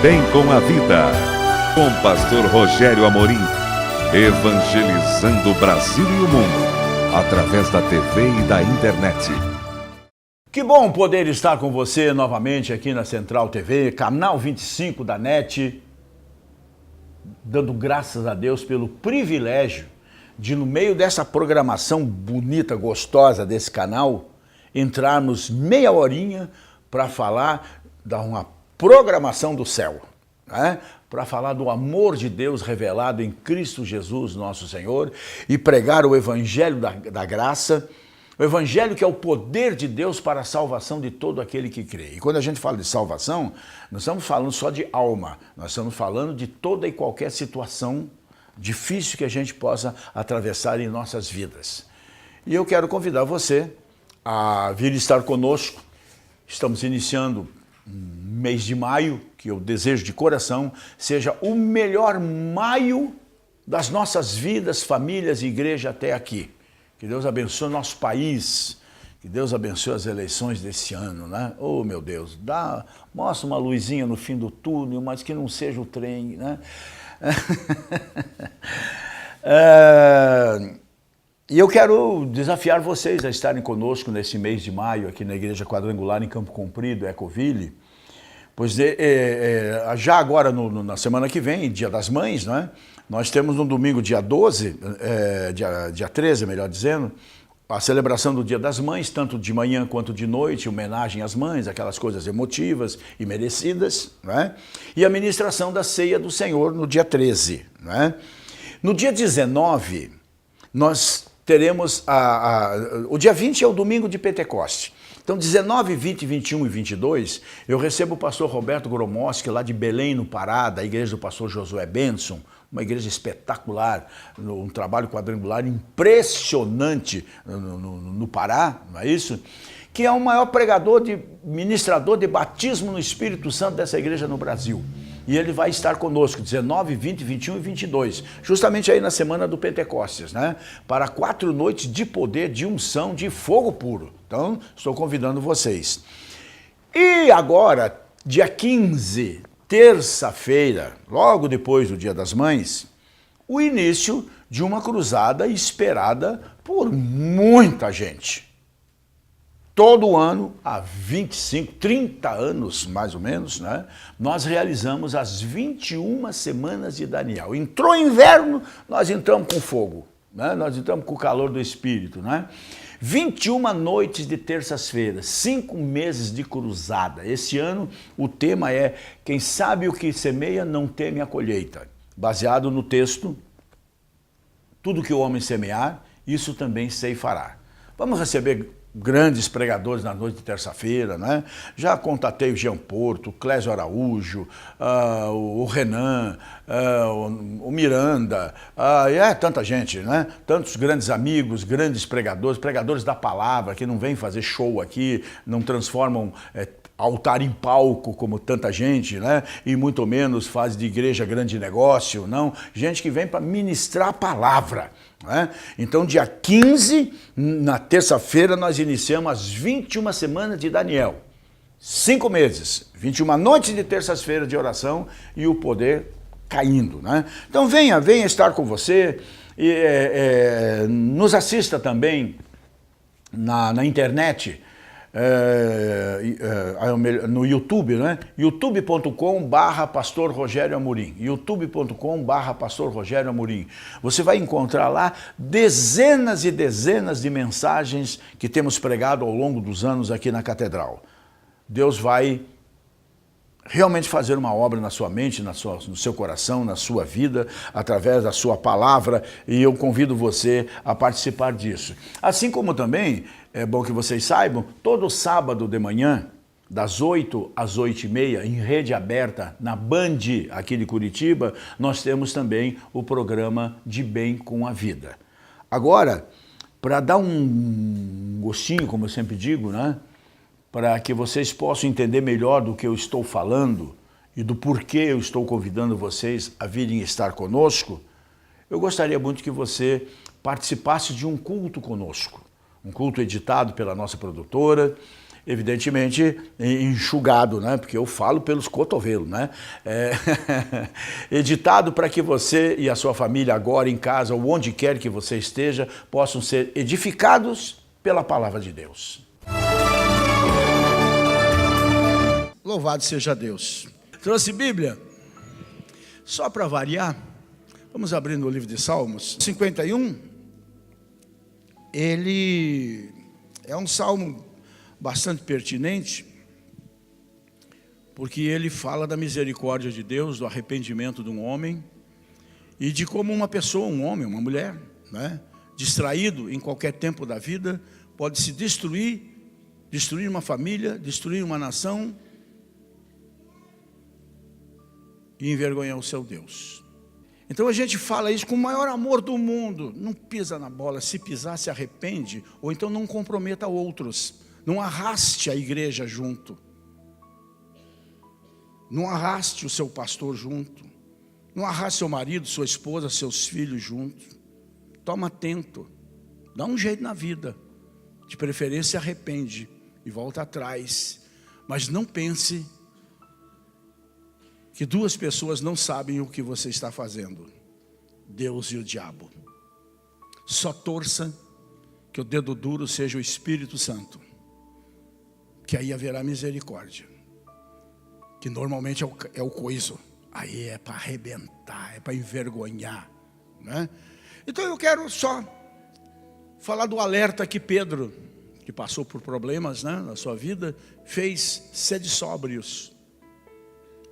Bem com a Vida, com Pastor Rogério Amorim, evangelizando o Brasil e o mundo, através da TV e da internet. Que bom poder estar com você novamente aqui na Central TV, canal 25 da NET, dando graças a Deus pelo privilégio de, no meio dessa programação bonita, gostosa desse canal, entrarmos meia horinha para falar de uma programação do céu, né? Para falar do amor de Deus revelado em Cristo Jesus, nosso Senhor, e pregar o Evangelho da graça, o Evangelho que é o poder de Deus para a salvação de todo aquele que crê. E quando a gente fala de salvação, não estamos falando só de alma, nós estamos falando de toda e qualquer situação difícil que a gente possa atravessar em nossas vidas. E eu quero convidar você a vir estar conosco. Estamos iniciando um mês de maio, que eu desejo de coração seja o melhor maio das nossas vidas, famílias e igreja até aqui. Que Deus abençoe o nosso país, que Deus abençoe as eleições desse ano, né? Oh, meu Deus, mostra uma luzinha no fim do túnel, mas que não seja o trem, né? E eu quero desafiar vocês a estarem conosco nesse mês de maio, aqui na Igreja Quadrangular, em Campo Comprido, Ecoville. Pois já agora, na semana que vem, Dia das Mães, né? Nós temos no domingo, dia 12, dia 13, melhor dizendo, a celebração do Dia das Mães, tanto de manhã quanto de noite, homenagem às mães, aquelas coisas emotivas e merecidas, né? E a ministração da Ceia do Senhor no dia 13, né? No dia 19, nós teremos o dia 20 é o domingo de Pentecoste. Então, 19, 20, 21 e 22, eu recebo o pastor Roberto Gromoski, lá de Belém, no Pará, da igreja do pastor Josué Benson, uma igreja espetacular, um trabalho quadrangular impressionante no Pará, não é isso? Que é o maior ministrador de batismo no Espírito Santo dessa igreja no Brasil. E ele vai estar conosco 19, 20, 21 e 22, justamente aí na semana do Pentecostes, né? Para 4 noites de poder, de unção, de fogo puro. Então, estou convidando vocês. E agora, dia 15, terça-feira, logo depois do Dia das Mães, o início de uma cruzada esperada por muita gente. Todo ano, há 25, 30 anos mais ou menos, né, nós realizamos as 21 semanas de Daniel. Entrou inverno, nós entramos com fogo, né, nós entramos com o calor do Espírito. Né? 21 noites de terças-feiras, 5 meses de cruzada. Esse ano o tema é quem sabe o que semeia não teme a colheita. Baseado no texto, tudo que o homem semear, isso também ceifará. Vamos receber grandes pregadores na noite de terça-feira, né? Já contatei o Jean Porto, o Clésio Araújo, o Renan, o Miranda, tanta gente, né? Tantos grandes amigos, grandes pregadores da palavra, que não vêm fazer show aqui, não transformam altar em palco como tanta gente, né? E muito menos faz de igreja grande negócio, não. Gente que vem para ministrar a palavra. Né? Então, dia 15, na terça-feira, nós iniciamos as 21 semanas de Daniel. 5 meses, 21 noites de terças-feiras de oração e o poder caindo. Né? Então, venha estar com você e nos assista também na internet. No YouTube, né? youtube.com/Pastor Rogério Amorim, youtube.com/Pastor Rogério Amorim. Você vai encontrar lá dezenas e dezenas de mensagens que temos pregado ao longo dos anos aqui na Catedral. Deus vai realmente fazer uma obra na sua mente, no seu coração, na sua vida, através da sua palavra, e eu convido você a participar disso. Assim como também, é bom que vocês saibam, todo sábado de manhã, das 8 às 8h30, em rede aberta, na Band, aqui de Curitiba, nós temos também o programa De Bem com a Vida. Agora, para dar um gostinho, como eu sempre digo, né? Para que vocês possam entender melhor do que eu estou falando e do porquê eu estou convidando vocês a virem estar conosco, eu gostaria muito que você participasse de um culto conosco. Um culto editado pela nossa produtora, evidentemente enxugado, né? Porque eu falo pelos cotovelos, né? Editado para que você e a sua família agora em casa ou onde quer que você esteja possam ser edificados pela palavra de Deus. Louvado seja Deus. Trouxe Bíblia? Só para variar, vamos abrir no livro de Salmos 51. Ele é um salmo bastante pertinente, porque ele fala da misericórdia de Deus, do arrependimento de um homem e de como uma pessoa, um homem, uma mulher, né, distraído em qualquer tempo da vida, pode se destruir uma família, destruir uma nação e envergonhar o seu Deus. Então a gente fala isso com o maior amor do mundo. Não pisa na bola, se pisar se arrepende, ou então não comprometa outros. Não arraste a igreja junto. Não arraste o seu pastor junto. Não arraste seu marido, sua esposa, seus filhos junto. Toma atento. Dá um jeito na vida. De preferência arrepende e volta atrás. Mas não pense que duas pessoas não sabem o que você está fazendo. Deus e o diabo. Só torça que o dedo duro seja o Espírito Santo, que aí haverá misericórdia, que normalmente é o coiso, aí é para arrebentar, é para envergonhar, né? Então eu quero só falar do alerta que Pedro, que passou por problemas, né, na sua vida, fez: sede sóbrios,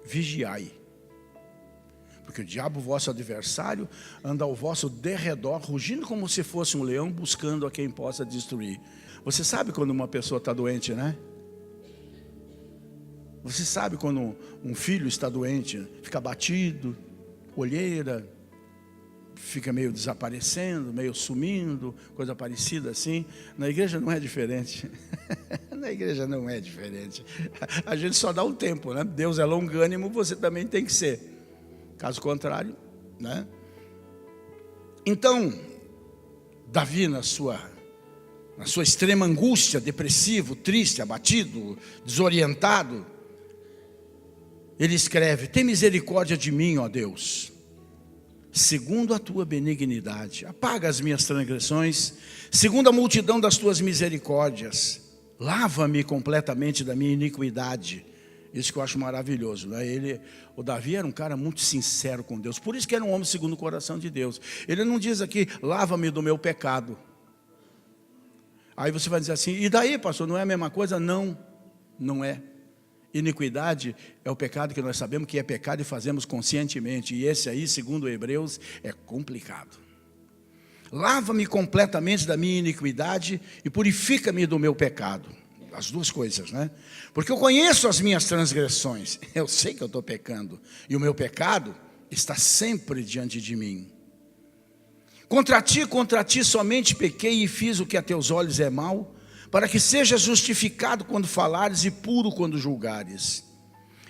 vigiai, porque o diabo, vosso adversário, anda ao vosso derredor, rugindo como se fosse um leão, buscando a quem possa destruir. Você sabe quando uma pessoa está doente, né? Você sabe quando um filho está doente, fica abatido, olheira, fica meio desaparecendo, meio sumindo, coisa parecida assim. Na igreja não é diferente. Na igreja não é diferente. A gente só dá um tempo, né? Deus é longânimo, você também tem que ser. Caso contrário, né? Então, Davi, na sua extrema angústia, depressivo, triste, abatido, desorientado, ele escreve: tem misericórdia de mim, ó Deus, segundo a tua benignidade, apaga as minhas transgressões, segundo a multidão das tuas misericórdias, lava-me completamente da minha iniquidade. Isso que eu acho maravilhoso, né? O Davi era um cara muito sincero com Deus, por isso que era um homem segundo o coração de Deus. Ele não diz aqui: lava-me do meu pecado. Aí você vai dizer assim: e daí, pastor, não é a mesma coisa? Não, não é. Iniquidade é o pecado que nós sabemos que é pecado e fazemos conscientemente, e esse aí, segundo Hebreus, é complicado. Lava-me completamente da minha iniquidade e purifica-me do meu pecado. As duas coisas, né? Porque eu conheço as minhas transgressões, eu sei que eu estou pecando, e o meu pecado está sempre diante de mim. Contra ti somente pequei e fiz o que a teus olhos é mal, para que sejas justificado quando falares e puro quando julgares.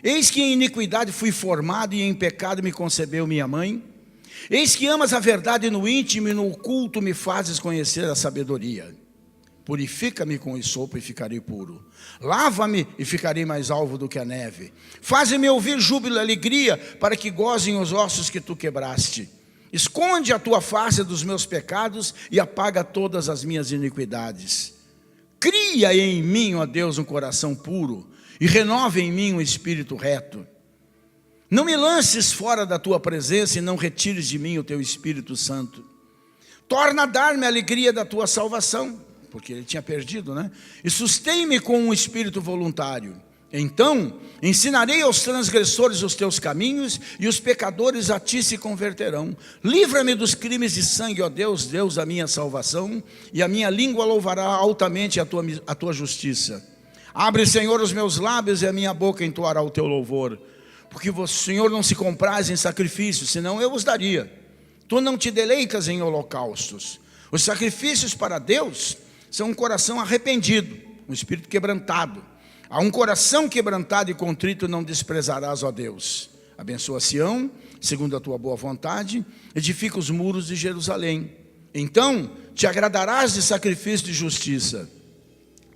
Eis que em iniquidade fui formado e em pecado me concebeu minha mãe. Eis que amas a verdade no íntimo e no oculto me fazes conhecer a sabedoria. Purifica-me com esopo e ficarei puro. Lava-me e ficarei mais alvo do que a neve. Faze-me ouvir júbilo e alegria, para que gozem os ossos que tu quebraste. Esconde a tua face dos meus pecados e apaga todas as minhas iniquidades. Cria em mim, ó Deus, um coração puro e renova em mim um espírito reto. Não me lances fora da tua presença e não retires de mim o teu Espírito Santo. Torna a dar-me a alegria da tua salvação, porque ele tinha perdido, né? E sustém-me com um espírito voluntário. Então ensinarei aos transgressores os teus caminhos e os pecadores a ti se converterão. Livra-me dos crimes de sangue, ó Deus, Deus da minha salvação, e a minha língua louvará altamente a tua justiça. Abre, Senhor, os meus lábios e a minha boca entoará o teu louvor, porque o Senhor não se compraz em sacrifícios, senão eu os daria. Tu não te deleitas em holocaustos. Os sacrifícios para Deus são um coração arrependido, um espírito quebrantado. A um coração quebrantado e contrito não desprezarás, ó Deus. Abençoa Sião, segundo a tua boa vontade, edifica os muros de Jerusalém. Então te agradarás de sacrifício de justiça.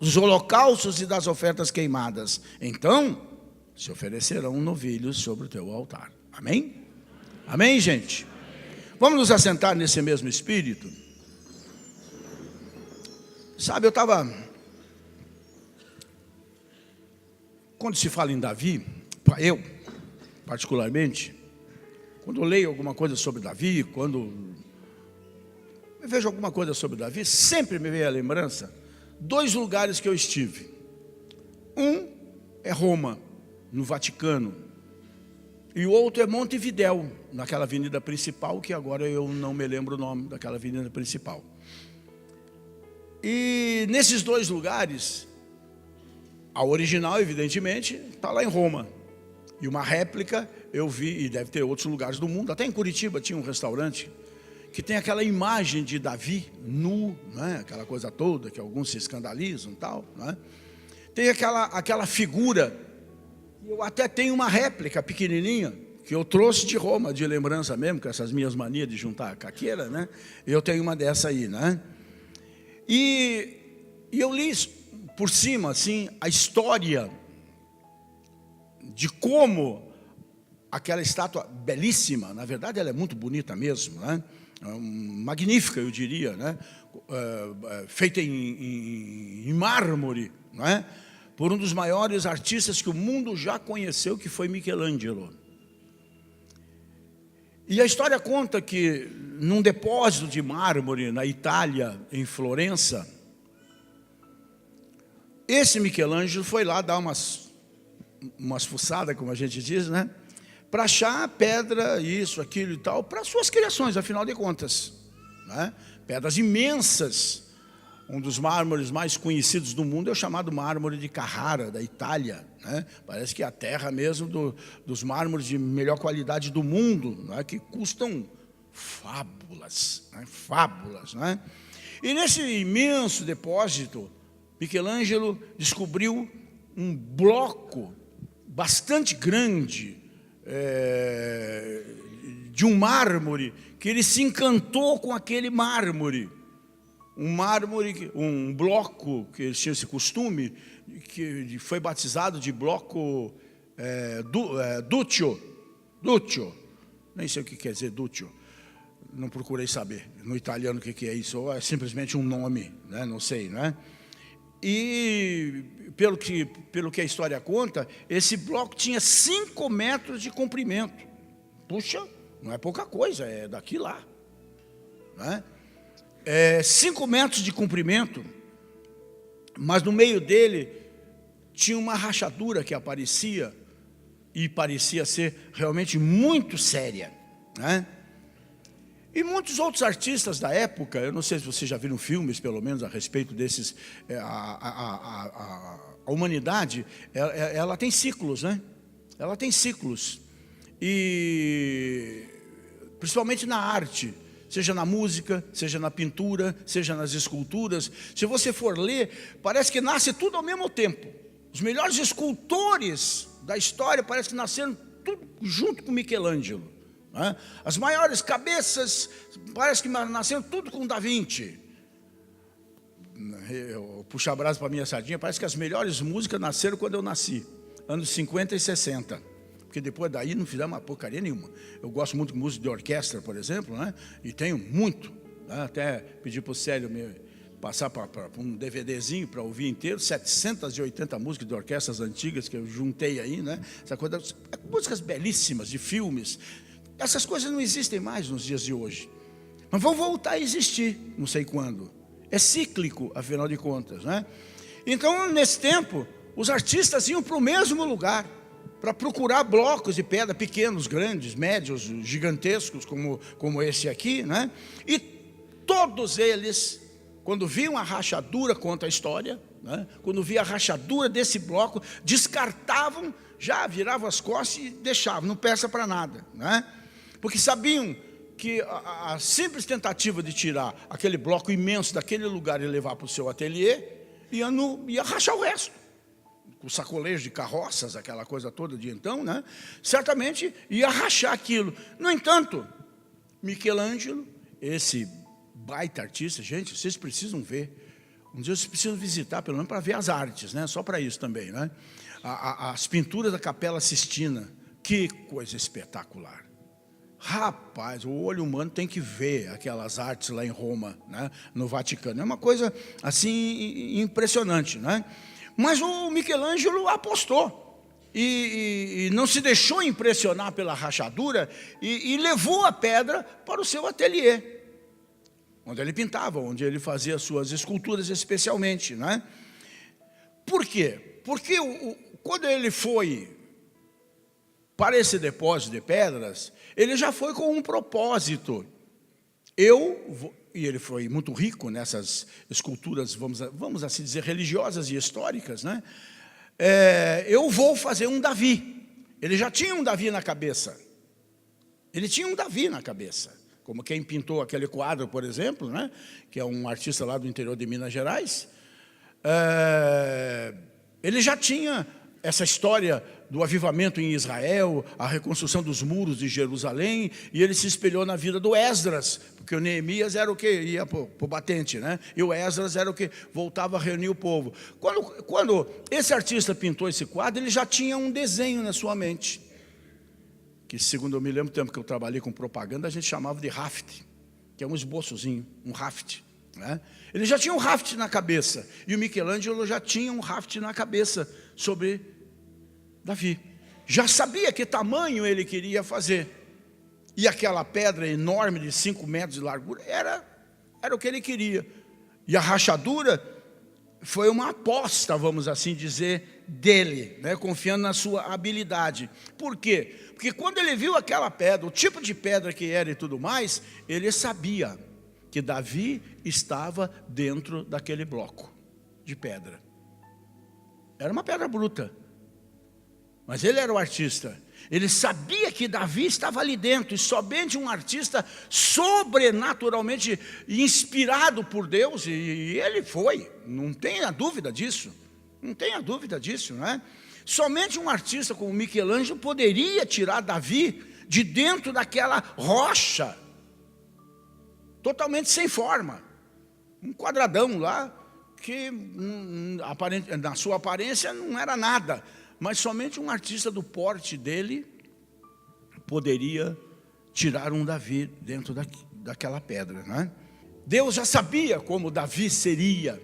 dos holocaustos e das ofertas queimadas. Então, se oferecerão novilhos sobre o teu altar. Amém? Amém, gente? Vamos nos assentar nesse mesmo espírito? Sabe, quando se fala em Davi, eu, particularmente, quando eu leio alguma coisa sobre Davi, quando eu vejo alguma coisa sobre Davi, sempre me vem a lembrança 2 lugares que eu estive. Um é Roma, no Vaticano, e o outro é Montevidéu, naquela avenida principal, que agora eu não me lembro o nome daquela avenida principal. E nesses 2 lugares, a original, evidentemente, está lá em Roma. E uma réplica eu vi, e deve ter outros lugares do mundo, até em Curitiba tinha um restaurante, que tem aquela imagem de Davi nu, né? Aquela coisa toda, que alguns se escandalizam e tal, né? Tem aquela figura, eu até tenho uma réplica pequenininha, que eu trouxe de Roma, de lembrança mesmo, com essas minhas manias de juntar caqueira, né? Eu tenho uma dessa aí, né? E eu li por cima, assim, a história de como aquela estátua belíssima, na verdade ela é muito bonita mesmo, né? Magnífica, eu diria, né? Feita em mármore, né? Por um dos maiores artistas que o mundo já conheceu, que foi Michelangelo. E a história conta que num depósito de mármore na Itália, em Florença, esse Michelangelo foi lá dar umas fuçadas, como a gente diz, né? Para achar pedra, isso, aquilo e tal, para suas criações, afinal de contas, né? Pedras imensas. Um dos mármores mais conhecidos do mundo é o chamado mármore de Carrara, da Itália, né? Parece que é a terra mesmo dos mármores de melhor qualidade do mundo, né? Que custam fábulas, né? Fábulas, né? E nesse imenso depósito, Michelangelo descobriu um bloco bastante grande de um mármore, que ele se encantou com aquele mármore. Um bloco que eles tinham esse costume, que foi batizado de bloco Duccio, nem sei o que quer dizer Duccio, não procurei saber no italiano o que é isso, ou é simplesmente um nome, né? Não sei, né? E pelo que a história conta, esse bloco tinha 5 metros de comprimento. Puxa, não é pouca coisa, é daqui lá, né? 5 metros de comprimento, mas no meio dele tinha uma rachadura que aparecia, e parecia ser realmente muito séria, né? E muitos outros artistas da época, eu não sei se vocês já viram filmes, pelo menos, a respeito desses... A humanidade, ela tem ciclos, né? Ela tem ciclos. E principalmente na arte, seja na música, seja na pintura, seja nas esculturas. Se você for ler, parece que nasce tudo ao mesmo tempo. Os melhores escultores da história parece que nasceram tudo junto com Michelangelo, né? As maiores cabeças parece que nasceram tudo com Da Vinci. Eu puxo a brasa para a minha sardinha, parece que as melhores músicas nasceram quando eu nasci, anos 50 e 60. Porque depois daí não fizemos uma porcaria nenhuma. Eu gosto muito de música de orquestra, por exemplo, né? E tenho muito, né? Até pedi para o Célio me passar para um DVDzinho para ouvir inteiro, 780 músicas de orquestras antigas que eu juntei aí, né? Essa coisa, músicas belíssimas de filmes. Essas coisas não existem mais nos dias de hoje, mas vão voltar a existir, não sei quando. É cíclico, afinal de contas, né? Então, nesse tempo, os artistas iam para o mesmo lugar para procurar blocos de pedra pequenos, grandes, médios, gigantescos, como esse aqui, né? E todos eles, quando viam a rachadura, conta a história, né? Quando via a rachadura desse bloco, descartavam, já viravam as costas e deixavam, não peça para nada, né? Porque sabiam que a simples tentativa de tirar aquele bloco imenso daquele lugar e levar para o seu ateliê, ia rachar o resto. O sacolejo de carroças, aquela coisa toda de então, né? Certamente ia rachar aquilo. No entanto, Michelangelo, esse baita artista, gente, vocês precisam ver Um dia vocês precisam visitar, pelo menos para ver as artes, né? Só para isso também, né? As pinturas da Capela Sistina, que coisa espetacular. Rapaz, o olho humano tem que ver aquelas artes lá em Roma, né? No Vaticano. É uma coisa assim impressionante, né? Mas o Michelangelo apostou. E não se deixou impressionar pela rachadura e levou a pedra para o seu ateliê, onde ele pintava, onde ele fazia suas esculturas especialmente, né? Por quê? Porque quando ele foi para esse depósito de pedras, ele já foi com um propósito. E ele foi muito rico nessas esculturas, vamos assim dizer, religiosas e históricas, né? Eu vou fazer um Davi. Ele já tinha um Davi na cabeça. Ele tinha um Davi na cabeça. Como quem pintou aquele quadro, por exemplo, né? Que é um artista lá do interior de Minas Gerais. Ele já tinha essa história do avivamento em Israel, a reconstrução dos muros de Jerusalém, e ele se espelhou na vida do Esdras, porque o Neemias era o que? Ia para o batente, né? E o Esdras era o que? Voltava a reunir o povo. Quando esse artista pintou esse quadro, ele já tinha um desenho na sua mente, que segundo eu me lembro do tempo que eu trabalhei com propaganda, a gente chamava de raft, que é um esboçozinho, um raft, né? Ele já tinha um raft na cabeça, e o Michelangelo já tinha um raft na cabeça sobre Davi. Já sabia que tamanho ele queria fazer. E aquela pedra enorme de 5 metros de largura era o que ele queria. E a rachadura foi uma aposta, vamos assim dizer, dele, né? Confiando na sua habilidade. Por quê? Porque quando ele viu aquela pedra, o tipo de pedra que era e tudo mais, ele sabia que Davi estava dentro daquele bloco de pedra. Era uma pedra bruta. Mas ele era o artista. Ele sabia que Davi estava ali dentro. E somente um artista sobrenaturalmente inspirado por Deus. E ele foi. Não tenha dúvida disso. Não tenha dúvida disso, não é? Somente um artista como Michelangelo poderia tirar Davi de dentro daquela rocha. Totalmente sem forma. Um quadradão lá que na sua aparência não era nada. Mas somente um artista do porte dele poderia tirar um Davi dentro daquela pedra, né? Deus já sabia como Davi seria.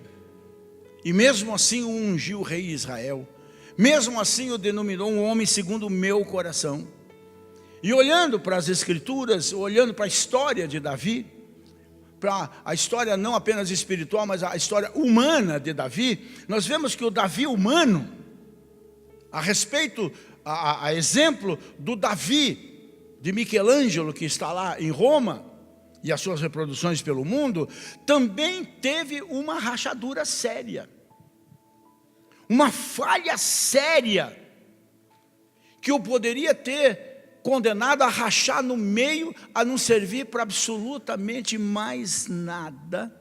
E mesmo assim o ungiu o rei de Israel. Mesmo assim o denominou um homem segundo o meu coração. E olhando para as escrituras, olhando para a história de Davi, para a história não apenas espiritual, mas a história humana de Davi, nós vemos que o Davi humano, a respeito, a exemplo do Davi de Michelangelo, que está lá em Roma, e as suas reproduções pelo mundo, também teve uma rachadura séria. Uma falha séria, que o poderia ter condenado a rachar no meio, a não servir para absolutamente mais nada.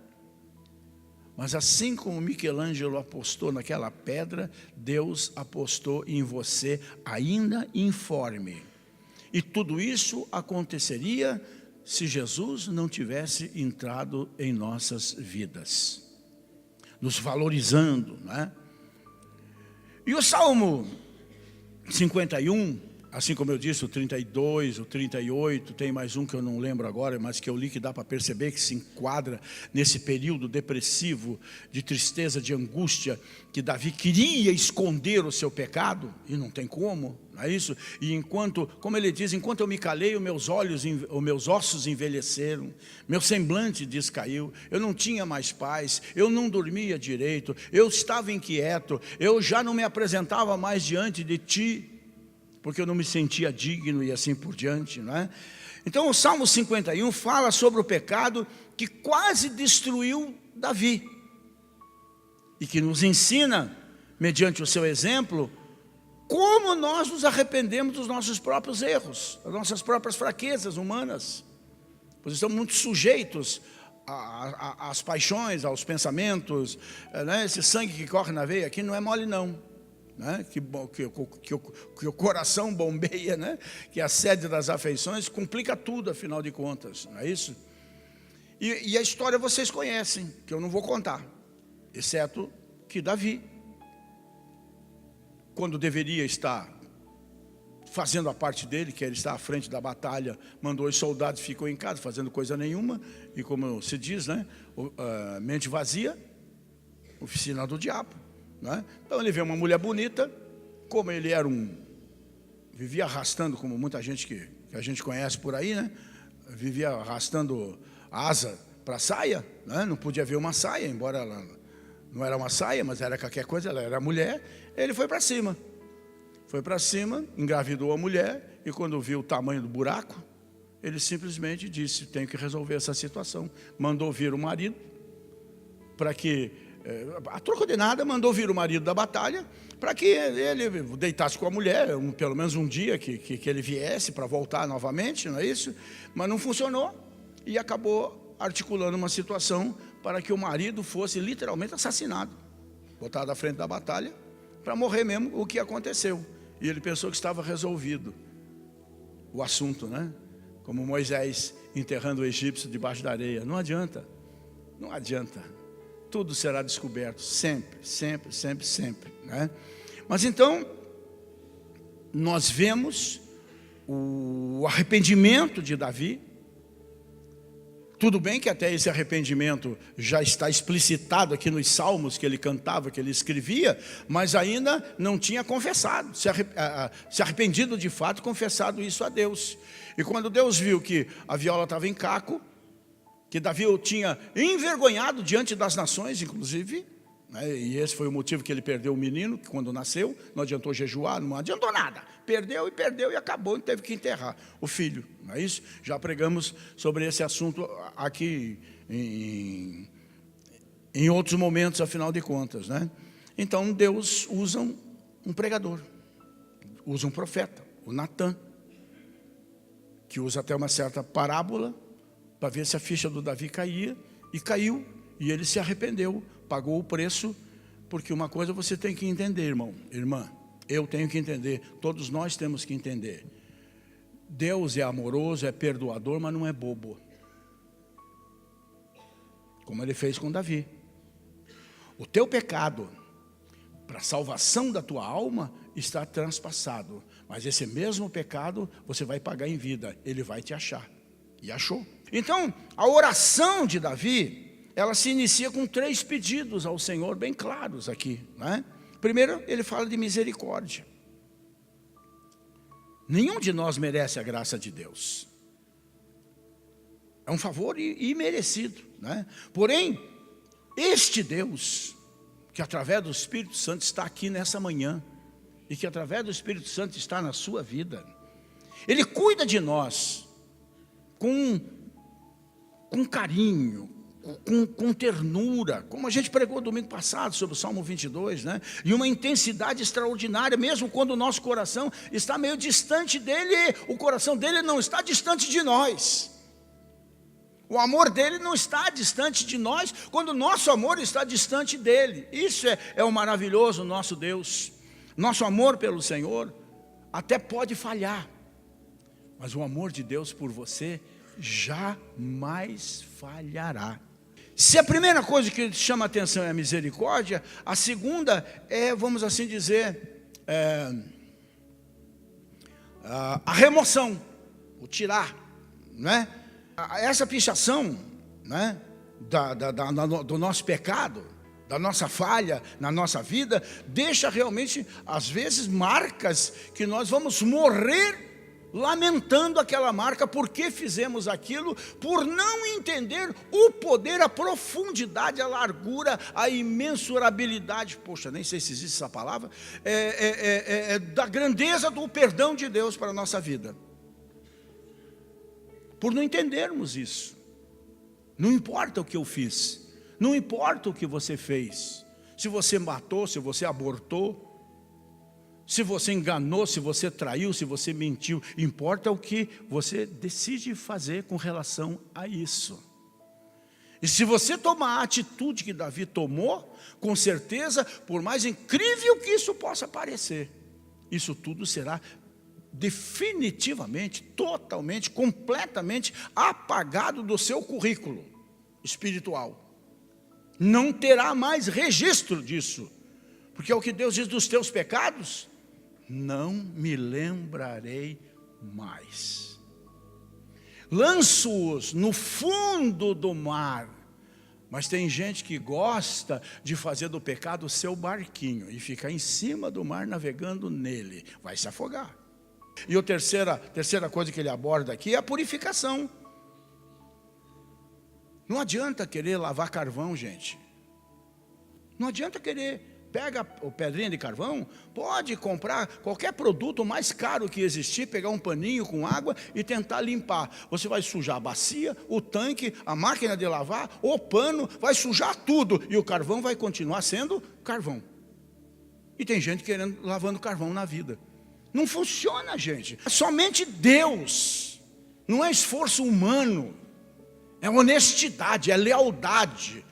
Mas assim como Michelangelo apostou naquela pedra, Deus apostou em você ainda informe. E tudo isso aconteceria se Jesus não tivesse entrado em nossas vidas, nos valorizando, não é? E o Salmo 51, assim como eu disse, o 32, o 38, tem mais um que eu não lembro agora, mas que eu li que dá para perceber que se enquadra nesse período depressivo, de tristeza, de angústia, que Davi queria esconder o seu pecado, e não tem como, não é isso? E enquanto, como ele diz, enquanto eu me calei, os meus ossos envelheceram, meu semblante descaiu, eu não tinha mais paz, eu não dormia direito, eu estava inquieto, eu já não me apresentava mais diante de ti, porque eu não me sentia digno e assim por diante, não é? Então o Salmo 51 fala sobre o pecado que quase destruiu Davi e que nos ensina, mediante o seu exemplo, como nós nos arrependemos dos nossos próprios erros, das nossas próprias fraquezas humanas, pois estamos muito sujeitos às paixões, aos pensamentos, né? Esse sangue que corre na veia aqui não é mole não. Né? Que o coração bombeia, né? Que a sede das afeições complica tudo, afinal de contas, não é isso? E a história vocês conhecem, que eu não vou contar. exceto que Davi, quando deveria estar fazendo a parte dele, que ele está à frente da batalha, mandou os soldados, ficou em casa fazendo coisa nenhuma, e como se diz, né, mente vazia, oficina do diabo, né? Então ele vê uma mulher bonita, como ele era vivia arrastando, como muita gente que a gente conhece por aí, né, vivia arrastando asa para saia, né? Não podia ver uma saia, embora ela não era uma saia, mas era qualquer coisa, ela era mulher. Ele foi para cima, engravidou a mulher, e quando viu o tamanho do buraco, ele simplesmente disse: tenho que resolver essa situação. Mandou vir o marido, para que, a troco de nada, mandou vir o marido da batalha, para que ele deitasse com a mulher, pelo menos um dia que ele viesse para voltar novamente, não é isso? Mas não funcionou, e acabou articulando uma situação para que o marido fosse literalmente assassinado, botado à frente da batalha, para morrer mesmo, o que aconteceu. E ele pensou que estava resolvido o assunto, né? Como Moisés enterrando o egípcio debaixo da areia. Não adianta, não adianta. Tudo será descoberto, sempre, sempre, sempre, sempre, né? Mas então, nós vemos o arrependimento de Davi. Tudo bem que até esse arrependimento já está explicitado aqui nos salmos que ele cantava, que ele escrevia, mas ainda não tinha confessado, se arrependido de fato, confessado isso a Deus. E quando Deus viu que a viola estava em caco, que Davi o tinha envergonhado diante das nações, inclusive, né, e esse foi o motivo que ele perdeu o menino, que quando nasceu, não adiantou jejuar, não adiantou nada, perdeu e acabou, e teve que enterrar o filho, não é isso? Já pregamos sobre esse assunto aqui em outros momentos, afinal de contas, né? Então Deus usa um pregador, usa um profeta, o Natã, que usa até uma certa parábola, para ver se a ficha do Davi caía, e caiu, e ele se arrependeu, pagou o preço, porque uma coisa você tem que entender, irmão, irmã, eu tenho que entender, todos nós temos que entender. Deus é amoroso, é perdoador, mas não é bobo. Como ele fez com Davi. O teu pecado, para a salvação da tua alma, está transpassado. Mas esse mesmo pecado, você vai pagar em vida, ele vai te achar. E achou. Então, a oração de Davi, ela se inicia com 3 pedidos ao Senhor, bem claros aqui, né? Primeiro, ele fala de misericórdia. Nenhum de nós merece a graça de Deus. É um favor imerecido, né? Porém, este Deus, que através do Espírito Santo está aqui nessa manhã, e que através do Espírito Santo está na sua vida, ele cuida de nós com carinho, com ternura, como a gente pregou domingo passado sobre o Salmo 22, né? E uma intensidade extraordinária, mesmo quando o nosso coração está meio distante dele, o coração dele não está distante de nós. O amor dele não está distante de nós, quando o nosso amor está distante dele. Isso é o maravilhoso nosso Deus. Nosso amor pelo Senhor até pode falhar, mas o amor de Deus por você jamais falhará. Se a primeira coisa que chama a atenção é a misericórdia, a segunda é, vamos assim dizer, a remoção, o tirar, né? Essa pichação, né, do nosso pecado, da nossa falha na nossa vida, deixa realmente, às vezes, marcas que nós vamos morrer lamentando aquela marca, porque fizemos aquilo, por não entender o poder, a profundidade, a largura, a imensurabilidade, poxa, nem sei se existe essa palavra, da grandeza do perdão de Deus para a nossa vida. Por não entendermos isso. Não importa o que eu fiz, não importa o que você fez, se você matou, se você abortou, se você enganou, se você traiu, se você mentiu, importa o que você decide fazer com relação a isso. E se você tomar a atitude que Davi tomou, com certeza, por mais incrível que isso possa parecer, isso tudo será definitivamente, totalmente, completamente apagado do seu currículo espiritual. Não terá mais registro disso. Porque é o que Deus diz: dos teus pecados, não me lembrarei mais. Lanço-os no fundo do mar. Mas tem gente que gosta de fazer do pecado o seu barquinho e ficar em cima do mar navegando nele. Vai se afogar. E a terceira coisa que ele aborda aqui é a purificação. Não adianta querer lavar carvão, gente. Não adianta querer. Pega o pedrinha de carvão, pode comprar qualquer produto mais caro que existir, pegar um paninho com água e tentar limpar. Você vai sujar a bacia, o tanque, a máquina de lavar, o pano, vai sujar tudo. E o carvão vai continuar sendo carvão. E tem gente querendo lavando carvão na vida. Não funciona, gente. É somente Deus. Não é esforço humano. É honestidade, é lealdade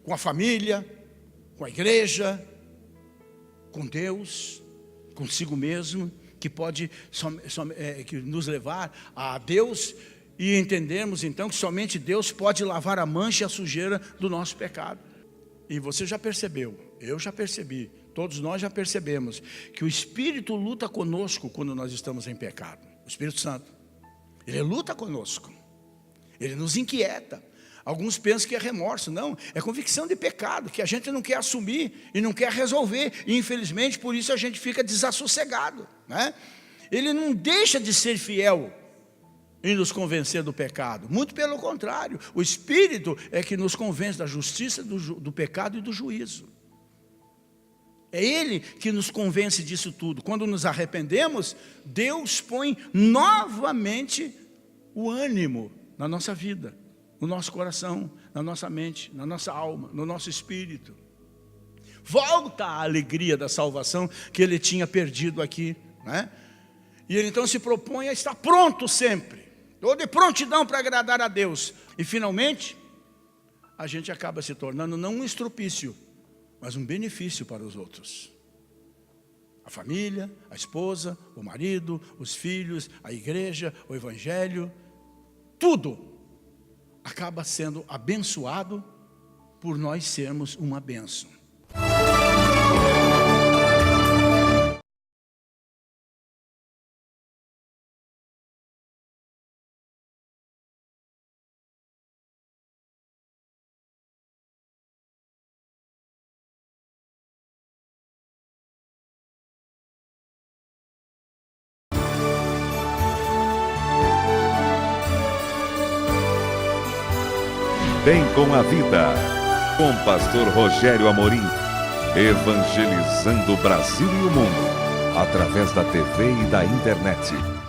com a família, com a igreja, com Deus, consigo mesmo, que pode que nos levar a Deus e entendermos então que somente Deus pode lavar a mancha e a sujeira do nosso pecado. E você já percebeu, eu já percebi, todos nós já percebemos que o Espírito luta conosco quando nós estamos em pecado. O Espírito Santo, ele luta conosco, ele nos inquieta. Alguns pensam que é remorso. Não, é convicção de pecado, que a gente não quer assumir e não quer resolver. E infelizmente por isso a gente fica desassossegado, né? Ele não deixa de ser fiel em nos convencer do pecado. Muito pelo contrário, o Espírito é que nos convence da justiça, do pecado e do juízo. É Ele que nos convence disso tudo. Quando nos arrependemos, Deus põe novamente o ânimo na nossa vida, no nosso coração, na nossa mente, na nossa alma, no nosso espírito. Volta a alegria da salvação que ele tinha perdido aqui, né? E ele então se propõe a estar pronto sempre, ou de prontidão para agradar a Deus. E finalmente, a gente acaba se tornando não um estrupício, mas um benefício para os outros. A família, a esposa, o marido, os filhos, a igreja, o evangelho, tudo acaba sendo abençoado por nós sermos uma bênção. Bem com a vida, com pastor Rogério Amorim, evangelizando o Brasil e o mundo, através da TV e da internet.